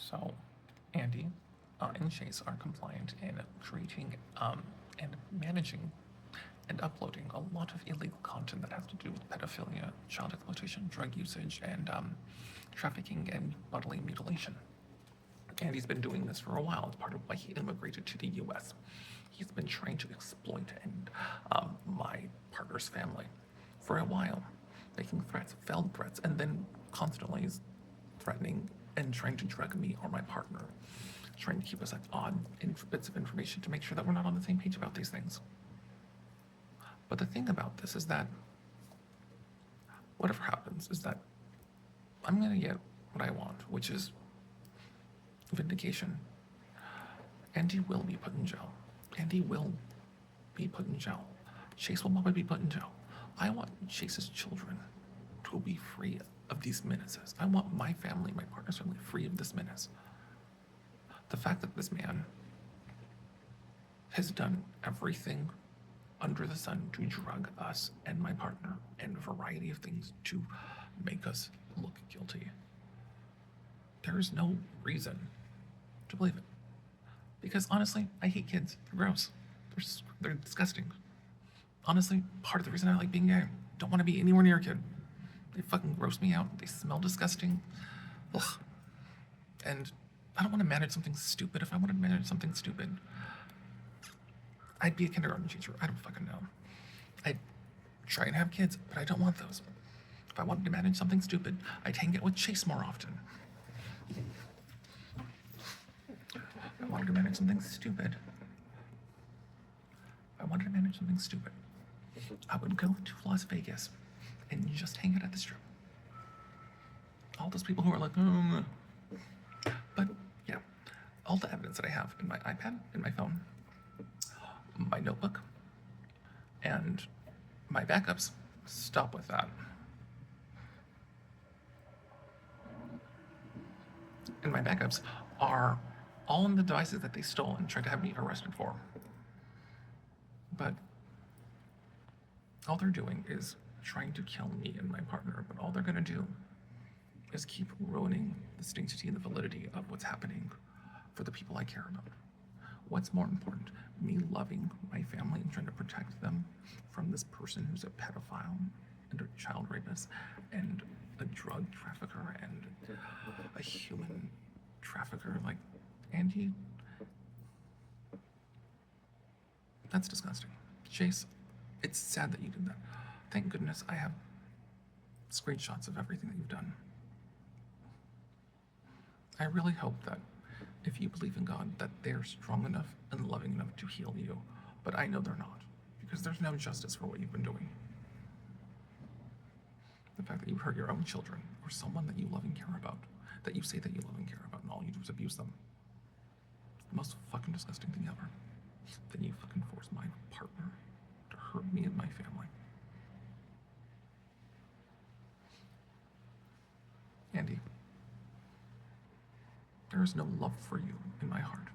So, Andy and Chase are compliant in creating and managing and uploading a lot of illegal content that has to do with pedophilia, child exploitation, drug usage, and trafficking and bodily mutilation. Andy's been doing this for a while. It's part of why he immigrated to the U.S. He's been trying to exploit and my partner's family for a while, making threats, failed threats, and then constantly is threatening and trying to drug me or my partner, trying to keep us at odd bits of information to make sure that we're not on the same page about these things. But the thing about this is that whatever happens is that I'm going to get what I want, which is vindication. Andy will be put in jail. Andy will be put in jail. Chase will probably be put in jail. I want Chase's children to be free of these menaces. I want my family, my partner's family, free of this menace. The fact that this man has done everything under the sun to drug us and my partner and a variety of things to make us look guilty. There is no reason to believe it. Because honestly, I hate kids. They're gross. They're disgusting. Honestly, part of the reason I like being gay, don't want to be anywhere near a kid. They fucking gross me out. They smell disgusting. Ugh. And I don't want to manage something stupid. If I wanted to manage something stupid, I'd be a kindergarten teacher. I don't fucking know. I'd try and have kids, but I don't want those. If I wanted to manage something stupid, I'd hang out with Chase more often. If I wanted to manage something stupid, I would go to Las Vegas and just hang out at the strip. All those people who are like, But yeah, all the evidence that I have in my iPad, in my phone, my notebook, and my backups stop with that. And my backups are all in the devices that they stole and tried to have me arrested for. But all they're doing is trying to kill me and my partner, but all they're gonna do is keep ruining the sanctity and the validity of what's happening for the people I care about. What's more important, me loving my family and trying to protect them from this person who's a pedophile and a child rapist and a drug trafficker and a human trafficker like Andy? That's disgusting. Chase, it's sad that you did that. Thank goodness I have screenshots of everything that you've done. I really hope that if you believe in God, that they're strong enough and loving enough to heal you. But I know they're not, because there's no justice for what you've been doing. The fact that you hurt your own children, or someone that you love and care about, that you say that you love and care about, and all you do is abuse them. It's the most fucking disgusting thing ever. Then you fucking force my partner to hurt me and my family. Andy, there is no love for you in my heart.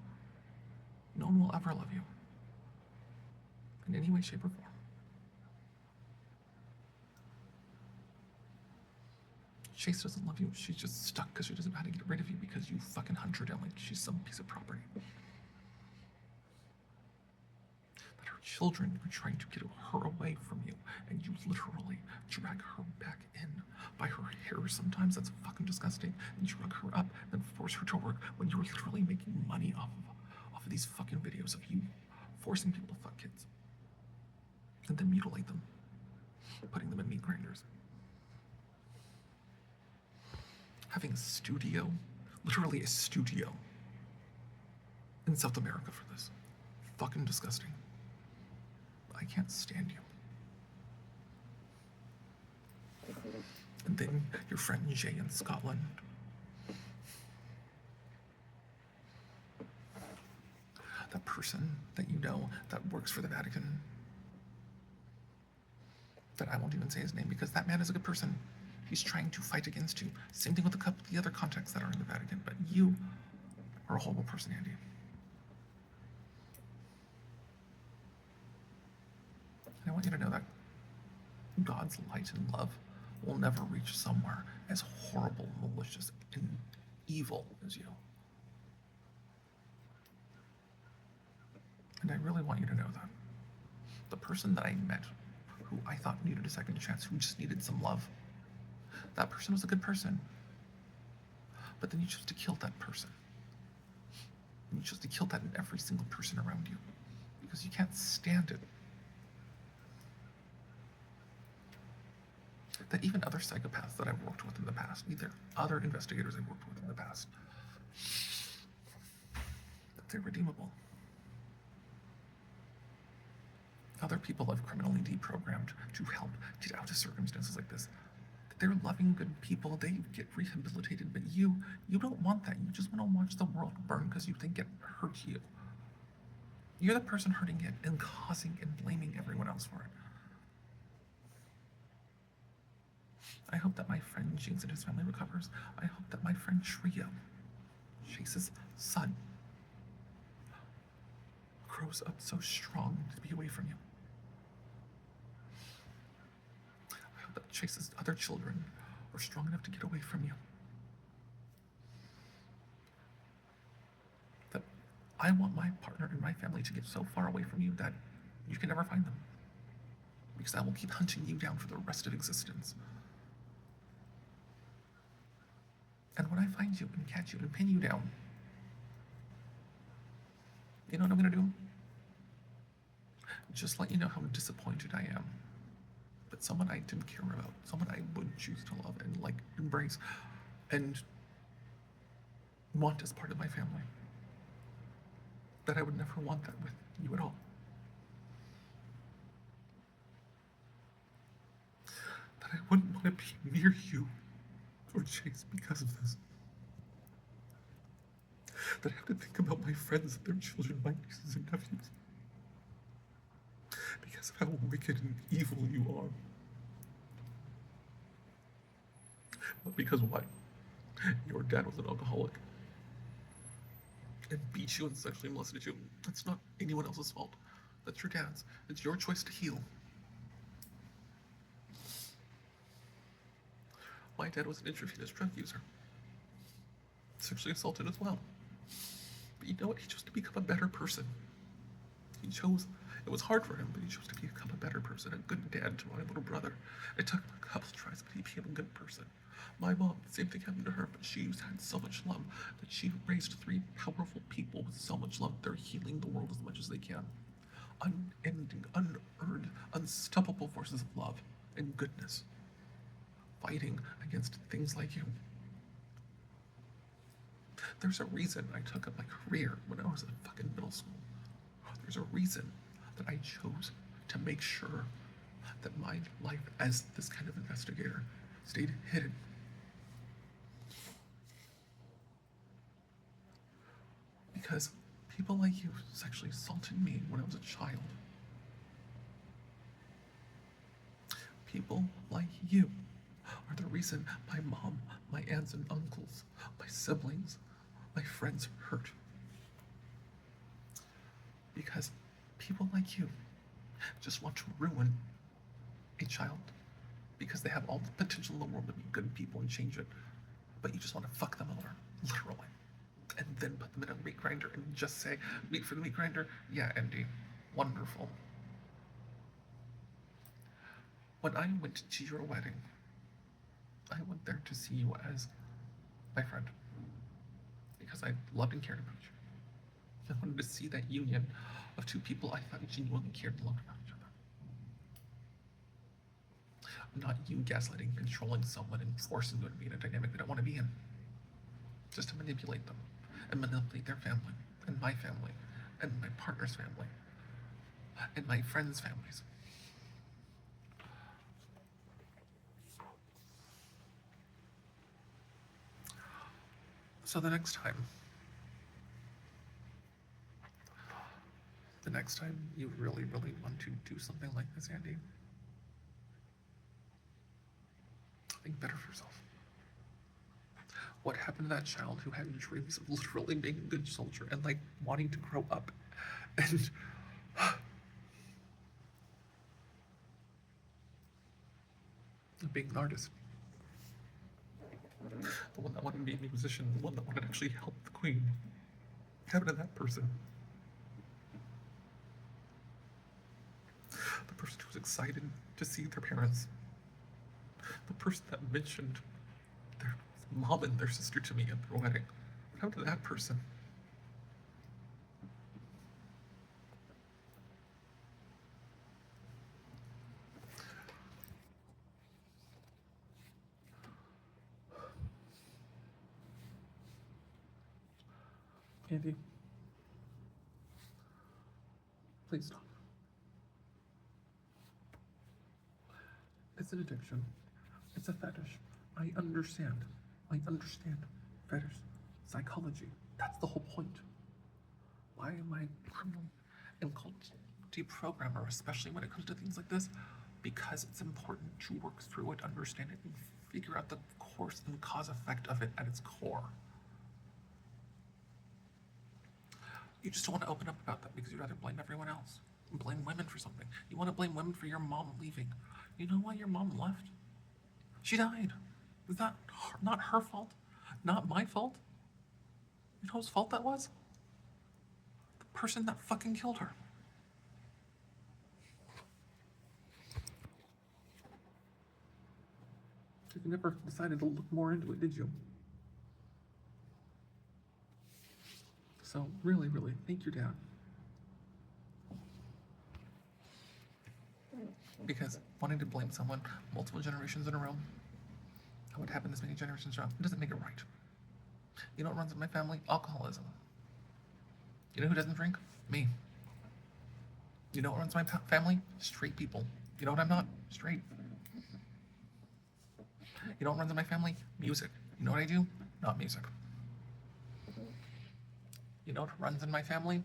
No one will ever love you. In any way, shape, or form. Chase doesn't love you. She's just stuck because she doesn't know how to get rid of you because you fucking hunt her down like she's some piece of property. That her children are trying to get her away from you, and you literally drag her back in by her hair. Sometimes that's fucking disgusting. And you drug her up, then force her to work when you were literally making money off of these fucking videos of you forcing people to fuck kids. And then mutilate them, putting them in meat grinders. Having a studio, literally a studio, in South America for this. Fucking disgusting. I can't stand you. And then your friend Jay in Scotland. That person that you know that works for the Vatican. That I won't even say his name because that man is a good person. He's trying to fight against you. Same thing with a couple of the other contacts that are in the Vatican, but you are a horrible person, Andy. And I want you to know that God's light and love will never reach somewhere as horrible, malicious, and evil as you. really want you to know that. The person that I met, who I thought needed a second chance, who just needed some love, that person was a good person. But then you chose to kill that person. And you chose to kill that in every single person around you. Because you can't stand it. That even other psychopaths that I've worked with in the past, either other investigators I've worked with in the past, that they're redeemable. Other people I've criminally deprogrammed to help get out of circumstances like this. They're loving, good people. They get rehabilitated, but you don't want that. You just want to watch the world burn because you think it hurt you. You're the person hurting it and causing and blaming everyone else for it. I hope that my friend Jinx and his family recovers. I hope that my friend Trio, Chase's son, grows up so strong to be away from you. I hope that Chase's other children are strong enough to get away from you. That I want my partner and my family to get so far away from you that you can never find them. Because I will keep hunting you down for the rest of existence. And when I find you and catch you and pin you down, you know what I'm gonna do? Just let you know how disappointed I am. But someone I didn't care about, someone I would choose to love and like embrace and want as part of my family. That I would never want that with you at all. That I wouldn't want to be near you or Chase because of this. That I have to think about my friends and their children, my nieces and nephews. Because of how wicked and evil you are. But because what? Your dad was an alcoholic. And beat you and sexually molested you. That's not anyone else's fault. That's your dad's. It's your choice to heal. My dad was an intravenous drug user. Sexually assaulted as well. But you know what? He chose to become a better person. He chose, it was hard for him, but he chose to become a better person, a good dad to my little brother. It took him a couple tries, but he became a good person. My mom, same thing happened to her, but she had so much love that she raised 3 powerful people with so much love. They're healing the world as much as they can. Unending, unearned, unstoppable forces of love and goodness. Fighting against things like you. There's a reason I took up my career when I was in fucking middle school. There's a reason that I chose to make sure that my life as this kind of investigator stayed hidden. Because people like you sexually assaulted me when I was a child. People like you are the reason my mom, my aunts and uncles, my siblings, my friends hurt. Because people like you just want to ruin a child because they have all the potential in the world to be good people and change it, but you just want to fuck them over, literally, and then put them in a meat grinder and just say, meat for the meat grinder? Yeah, Andy, wonderful. When I went to your wedding, I went there to see you as my friend because I loved and cared about you. I wanted to see that union of 2 people I thought genuinely cared and loved about each other. Not you gaslighting, controlling someone, and forcing them to be in a dynamic they don't want to be in. Just to manipulate them and manipulate their family and my family and my partner's family and my friends' families. So the next time you really, really want to do something like this, Andy, think better of yourself. What happened to that child who had dreams of literally being a good soldier and like wanting to grow up and being an artist? The one that wanted to be a musician, the one that wanted to actually help the queen. What happened to that person? The person who was excited to see their parents. The person that mentioned their mom and their sister to me at their wedding. What happened to that person? Andy, please stop. It's an addiction. It's a fetish. I understand. I understand fetish psychology. That's the whole point. Why am I a criminal and cult deprogrammer, especially when it comes to things like this? Because it's important to work through it, understand it, and figure out the course and cause effect of it at its core. You just don't want to open up about that because you'd rather blame everyone else. Blame women for something. You want to blame women for your mom leaving. You know why your mom left? She died. Is that not her fault? Not my fault? You know whose fault that was? The person that fucking killed her. You never decided to look more into it, did you? So really, really, thank your dad. Because wanting to blame someone multiple generations in a row, what happened this many generations in a row, it doesn't make it right. You know what runs in my family? Alcoholism. You know who doesn't drink? Me. You know what runs my family? Straight people. You know what I'm not? Straight. You know what runs in my family? Music. You know what I do? Not music. You know what runs in my family?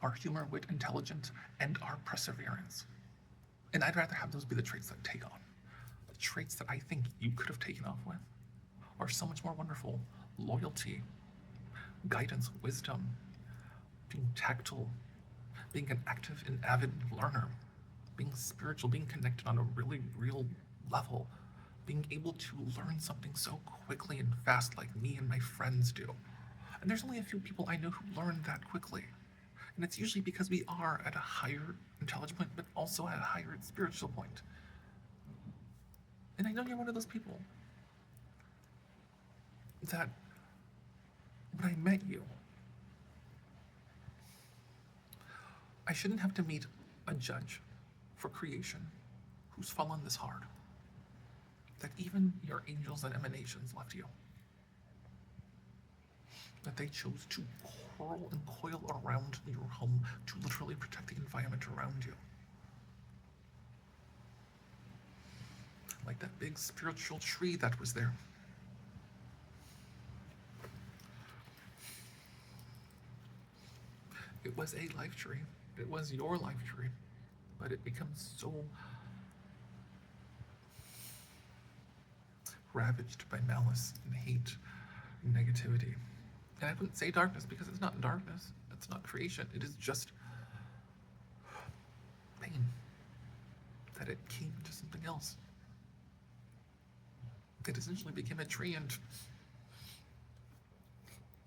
Our humor, wit, intelligence, and our perseverance. And I'd rather have those be the traits that take on. The traits that I think you could have taken off with are so much more wonderful. Loyalty, guidance, wisdom, being tactile, being an active and avid learner, being spiritual, being connected on a really real level, being able to learn something so quickly and fast like me and my friends do. And there's only a few people I know who learn that quickly. And it's usually because we are at a higher intelligence point, but also at a higher spiritual point. And I know you're one of those people that when I met you, I shouldn't have to meet a judge for creation who's fallen this hard. That even your angels and emanations left you. That they chose to curl and coil around your home to literally protect the environment around you. Like that big spiritual tree that was there. It was a life tree. It was your life tree. But it becomes so ravaged by malice and hate and negativity. And I wouldn't say darkness because it's not darkness. It's not creation. It is just pain. That it came to something else. It essentially became a tree,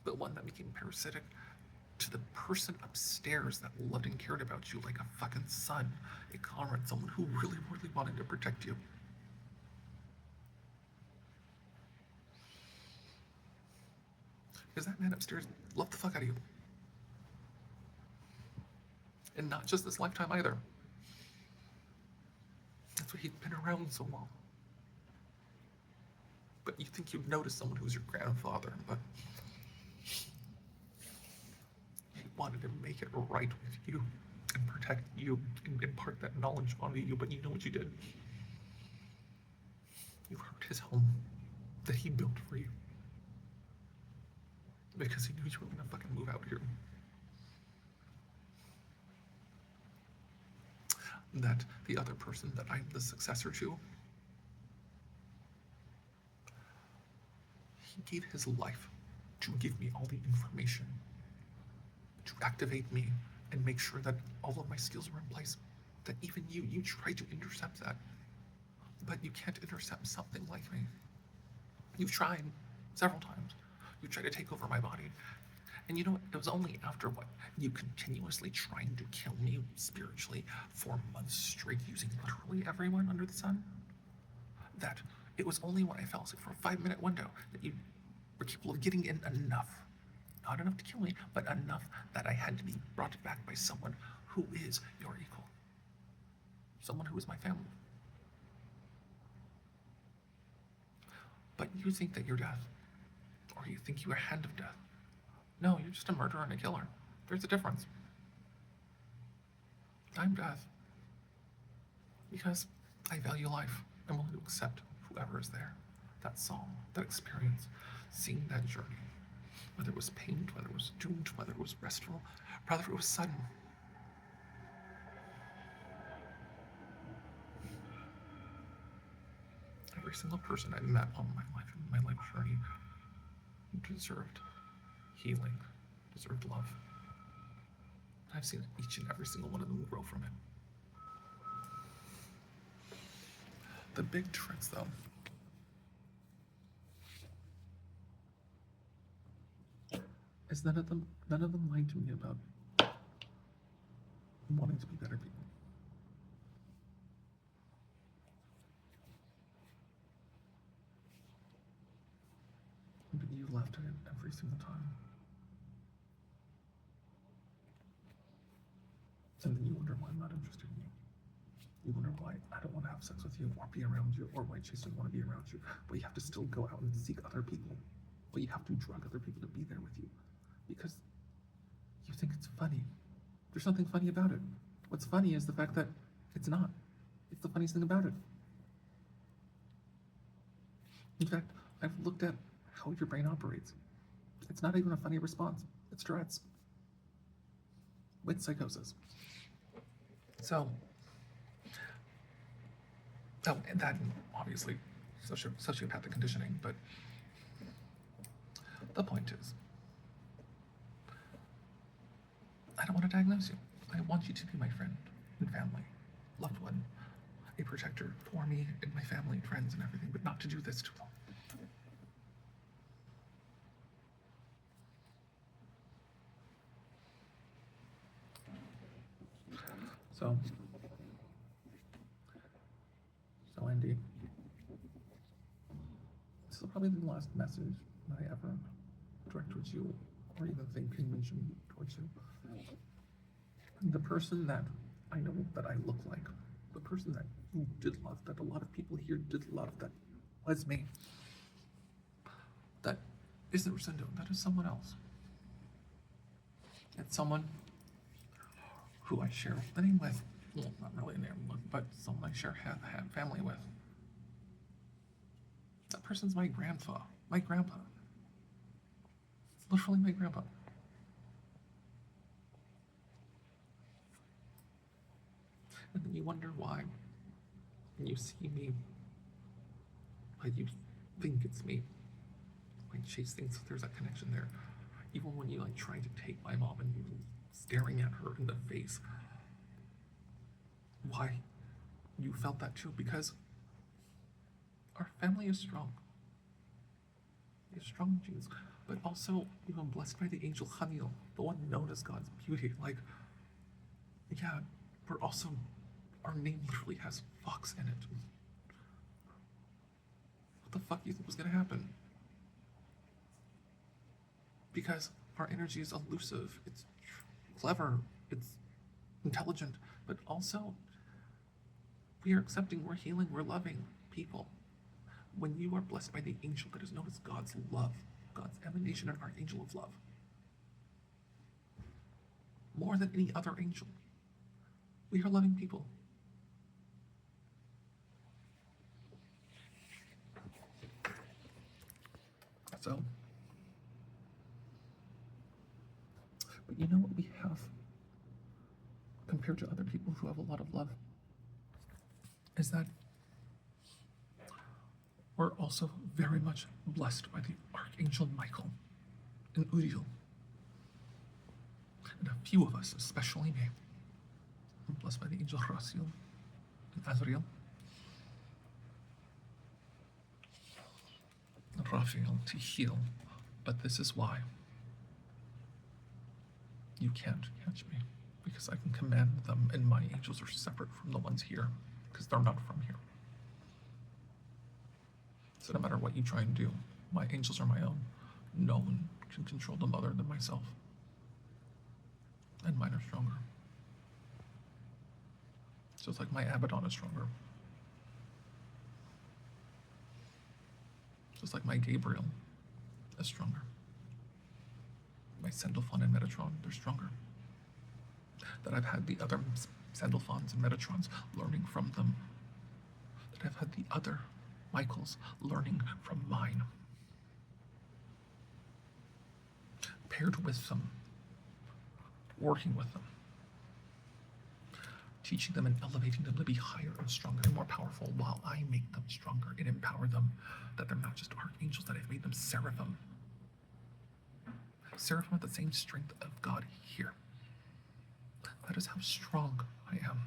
but one that became parasitic to the person upstairs that loved and cared about you like a fucking son, a comrade, someone who really, really wanted to protect you. Because that man upstairs loved the fuck out of you. And not just this lifetime either. That's why he'd been around so long. But you think you'd notice someone who's your grandfather, but he wanted to make it right with you and protect you and impart that knowledge onto you, but you know what you did? You hurt his home that he built for you. Because he knew you were gonna fucking move out here. That the other person that I'm the successor to, he gave his life to give me all the information, to activate me and make sure that all of my skills were in place. That even you tried to intercept that, but you can't intercept something like me. You've tried several times. You tried to take over my body, And you know what? It was only after what? You continuously trying to kill me spiritually for months straight using literally everyone under the sun that it was only when I fell asleep for a 5 minute window that you were capable of getting in enough. Not enough to kill me, but enough that I had to be brought back by someone who is your equal. Someone who is my family. But you think that you're death. Or you think you are hand of death. No, you're just a murderer and a killer. There's a difference. I'm death. Because I value life. I'm willing to accept whoever is there. That song, that experience, seeing that journey. Whether it was pained, whether it was doomed, whether it was restful, whether it was sudden. Every single person I met on my life journey deserved healing, deserved love. I've seen each and every single one of them grow from it. The big difference, though, is none of them lied to me about wanting to be better people. But you left it every single time. And then you wonder why I'm not interested in you. You wonder why I don't want to have sex with you or be around you, or why Chase doesn't want to be around you. But you have to still go out and seek other people. But you have to drug other people to be there with you. Because you think it's funny. There's nothing funny about it. What's funny is the fact that it's not. It's the funniest thing about it. In fact, I've looked at how your brain operates. It's not even a funny response. It's Tourette's. With psychosis. So, and that obviously sociopathic conditioning, but the point is, I don't want to diagnose you. I want you to be my friend and family, loved one, a protector for me and my family and friends and everything, but not to do this to them. So Andy, this is probably the last message that I ever direct towards you, or even think and mention towards you. The person that I know that I look like, the person that you did love, that a lot of people here did love, that was me. That isn't Rosendo, that is someone else. It's someone who I share the name with. Well, not really a name, but someone I share family with. That person's my grandpa, my grandpa. It's literally my grandpa. And then you wonder why, when you see me, why you think it's me. Why Chase thinks that there's a connection there. Even when you like try to take my mom and you staring at her in the face. Why you felt that too, because our family is strong. It's strong genes, but also we've been blessed by the angel Haniel, the one known as God's beauty. Like, yeah, we're also, our name literally has fox in it. What the fuck do you think was gonna happen? Because our energy is elusive, it's clever, it's intelligent, but also we are accepting, we're healing, we're loving people. When you are blessed by the angel that is known as God's love, God's emanation and archangel of love, more than any other angel, we are loving people. So, but you know what we have compared to other people who have a lot of love is that we're also very much blessed by the Archangel Michael and Uriel. And a few of us, especially me, are blessed by the angel Raziel and Azrael and Raphael to heal. But this is why. You can't catch me, because I can command them, and my angels are separate from the ones here, because they're not from here. So no matter what you try and do, my angels are my own. No one can control them other than myself. And mine are stronger. So it's like my Abaddon is stronger. Just like my Gabriel is stronger. My Sandalphon and Metatron, they're stronger. That I've had the other Sandalphons and Metatrons learning from them. That I've had the other Michaels learning from mine. Paired with them, working with them, teaching them and elevating them to be higher and stronger and more powerful while I make them stronger and empower them, that they're not just archangels, that I've made them seraphim. Seraphim with the same strength of God here. That is how strong I am.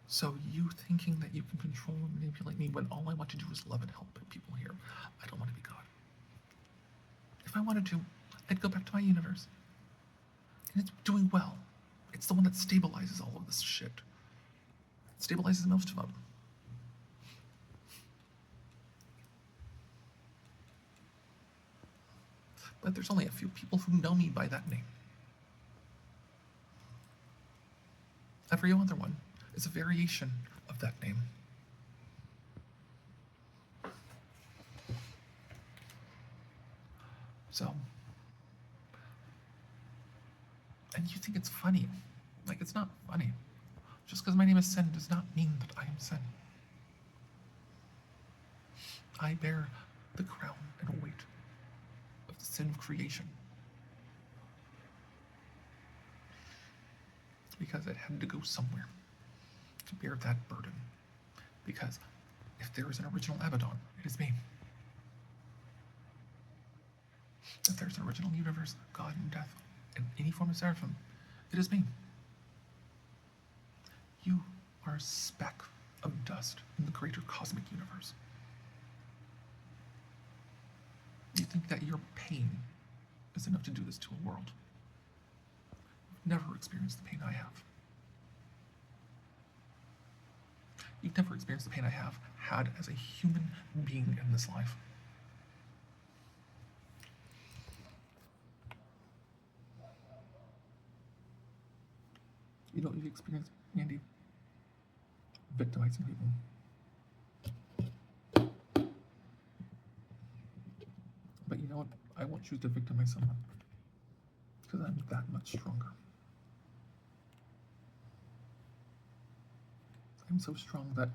So you thinking that you can control and manipulate me when all I want to do is love and help people here. I don't want to be God. If I wanted to, I'd go back to my universe. And it's doing well. It's the one that stabilizes all of this shit. It stabilizes most of them. But there's only a few people who know me by that name. Every other one is a variation of that name. So, and you think it's funny. Like, it's not funny. Just because my name is Sen does not mean that I am Sen. I bear the crown and weight of the sin of creation. Because it had to go somewhere to bear that burden. Because if there is an original Abaddon, it is me. If there's an original universe, God and death, and any form of seraphim, it is me. You are a speck of dust in the greater cosmic universe. You think that your pain is enough to do this to a world. You've never experienced the pain I have. You've never experienced the pain I have had as a human being in this life. You know what you've experienced, Andy? Victimizing people. But you know what? I won't choose to victimize someone. Because I'm that much stronger. I'm so strong that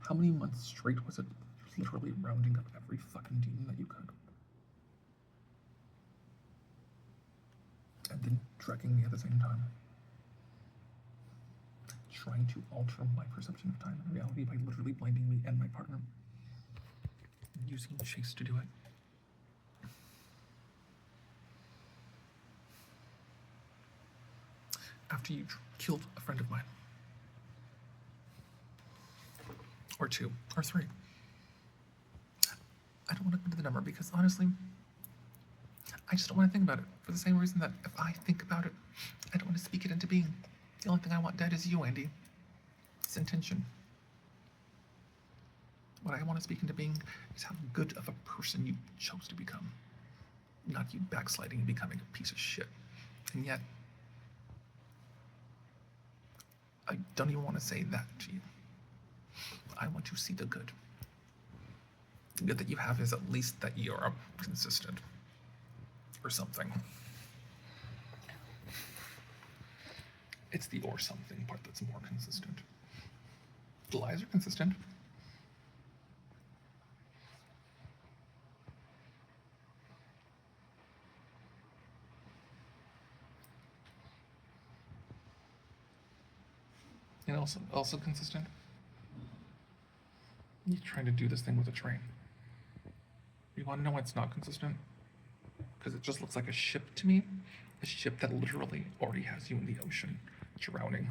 how many months straight was it literally rounding up every fucking demon that you could? And then dragging me at the same time. Trying to alter my perception of time and reality by literally blinding me and my partner. And using Chase to do it. After you killed a friend of mine. Or 2, or 3. I don't want to go into the number because honestly, I just don't want to think about it for the same reason that if I think about it, I don't want to speak it into being. The only thing I want dead is you, Andy. It's intention. What I want to speak into being is how good of a person you chose to become. Not you backsliding and becoming a piece of shit. And yet, I don't even want to say that to you. I want to see the good. The good that you have is at least that you're consistent. Or something. It's the or something part that's more consistent. The lies are consistent. And also consistent. You're trying to do this thing with a train. You want to know why it's not consistent? Because it just looks like a ship to me. A ship that literally already has you in the ocean, drowning,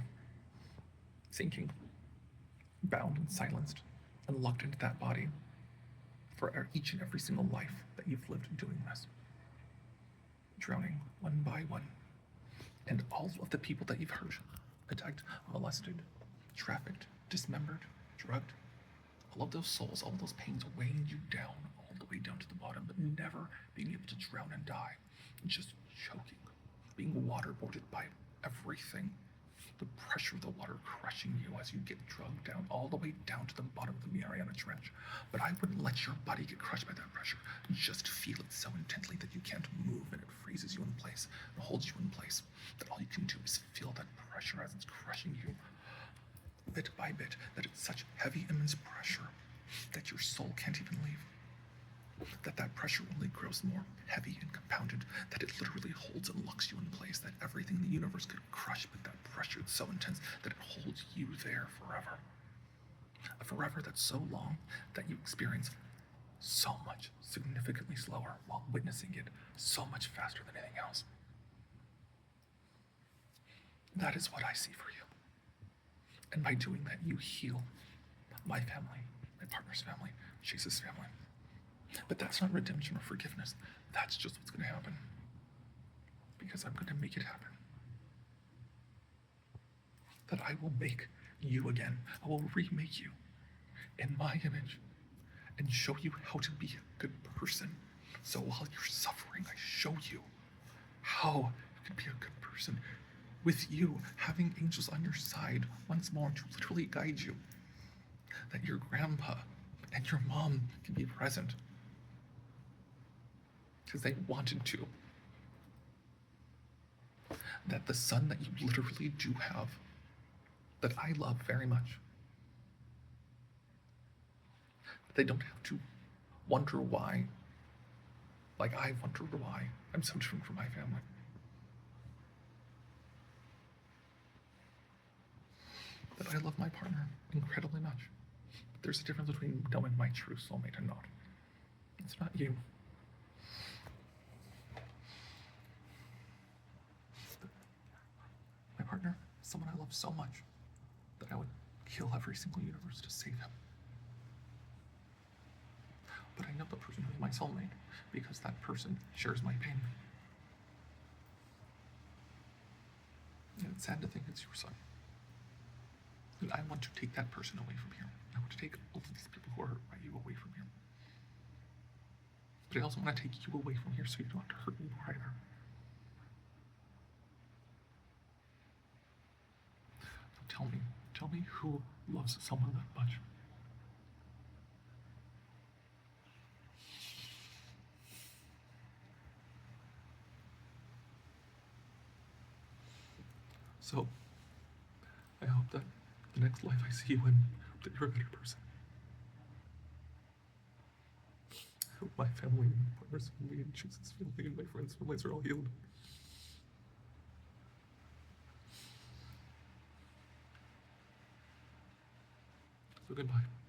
sinking, bound and silenced, and locked into that body for each and every single life that you've lived doing this. drowning one by one. And all of the people that you've hurt, attacked, molested, trafficked, dismembered, drugged, all of those souls, all of those pains weighing you down, all the way down to the bottom, but never being able to drown and die, just choking, being waterboarded by everything. The pressure of the water crushing you as you get drugged down all the way down to the bottom of the Mariana Trench. But I wouldn't let your body get crushed by that pressure. Just feel it so intensely that you can't move, and it freezes you in place and holds you in place. That all you can do is feel that pressure as it's crushing you bit by bit, that it's such heavy, immense pressure that your soul can't even leave. That pressure only grows more heavy and compounded, that it literally holds and locks you in place, that everything in the universe could crush, but that pressure is so intense that it holds you there forever. A forever that's so long that you experience so much significantly slower while witnessing it so much faster than anything else. That is what I see for you. And by doing that, you heal my family, my partner's family, Chase's family. But that's not redemption or forgiveness. That's just what's going to happen. Because I'm going to make it happen. That I will make you again. I will remake you in my image and show you how to be a good person. So while you're suffering, I show you how you can be a good person with you having angels on your side once more to literally guide you. That your grandpa and your mom can be present because they wanted to. That the son that you literally do have, that I love very much, they don't have to wonder why, like I wondered why I'm so different from my family. That I love my partner incredibly much. But there's a difference between knowing my true soulmate and not. It's not you. My partner is someone I love so much that I would kill every single universe to save him. But I know the person who's my soulmate because that person shares my pain. And it's sad to think it's your son. And I want to take that person away from here. I want to take all of these people who are hurt by you away from here. But I also want to take you away from here so you don't have to hurt me more either. So tell me who loves someone that much? So, I hope that the next life I see you in, that you're a better person. I hope my family, and my partner's family, and Jesus' family, and my friends' families are all healed. So goodbye.